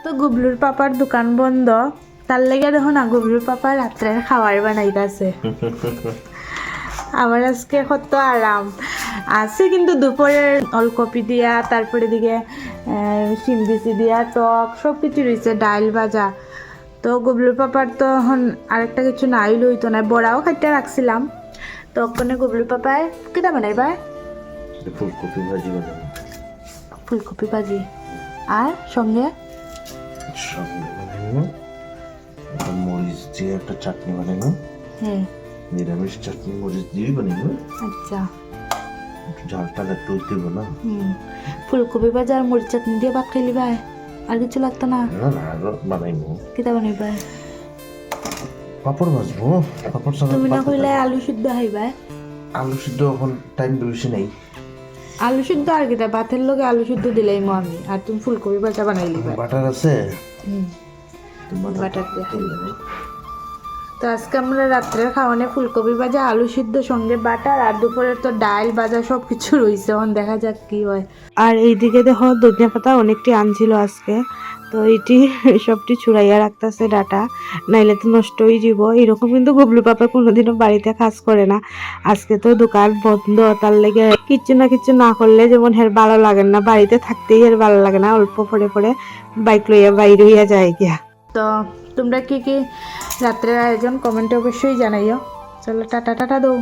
তো গুবলুর পাপার দোকান বন্ধ, তার লেগে দেখো না গুবলুর পাপা রাত্রে খাবার বানাইতেছে। আমার আজকে কত আরাম আছে, কিন্তু দুপুরের ওলকপি দিয়া, তারপরে দিকে শিম বিচি দিয়া টক সব কিছু রয়েছে, ডাইল ভাজা। তো গুবলুর পাপার তো এখন আরেকটা কিছু নাই লইতো না, বড়াও খাইতে রাখছিলাম। তো ওখানে গুবলুর পাপায় কিটা বানাইবা? ফুলকপি ভাজি বানাবো। ফুলকপি ভাজি আর সঙ্গে সঙ্গে বানাবো একটা মরিচ দিয়ে একটা চাটনি বানাবো। হ্যাঁ, নিরামিষ চাটনি মরিচ দিয়ে বানাবো। আচ্ছা। একটু ঝালটা একটু দিব না। ফুলকপি ভাজা আর মরিচ চাটনি দিয়ে ভাত খাইলি ভাই, আর কিছু লাগতো না? না না আরো বানাইবো। কিটা বানাইবা? পাপড় ভাজবো। পাপড় ছাড়া তুমি না কইলে আলু সিদ্ধ খাইবা? আলু সিদ্ধ এখন টাইম বেশি নেই। আলু সিদ্ধ আর কিটা, ভাতের লগে আলু সিদ্ধ দিলেই আমি, আর তুমি ফুলকপি ভাজা বানাইলি ভাই। বাটার আছে? বাটার দিয়ে খাইলি। তো আজকে আমরা রাত্রের খাওয়ানে ফুলকপি ভাজা, আলু সিদ্ধ সঙ্গে বাটার, আর দুপুরে তো ডাল ভাজা সব কিছু রয়েছে। এখন দেখা যাক কি হয়। আর এইদিকে দেখো ধনিয়া পাতা অনেকটি আনছিল আজকে, তো এইটি সবটি ছুড়াইয়া রাখতেছে ডাটা, নাইলে তো নষ্ট হয়ে যাব। এরকম কিন্তু গুবলু পাপা কোনোদিনও বাড়িতে কাজ করে না। আজকে তো দোকান বন্ধ, তার লেগে কিছু না কিছু না করলে যেমন হের ভালো লাগে না, বাড়িতে থাকতেই হের ভালো লাগে না। অল্প পরে পরে বাইক লইয়া বাইরে হইয়া যায় গিয়া। তো তোমরা কি কি রাত্রের আয়োজন কমেন্টে অবশ্যই জানাইও। চলো টাটা টাটা দৌ।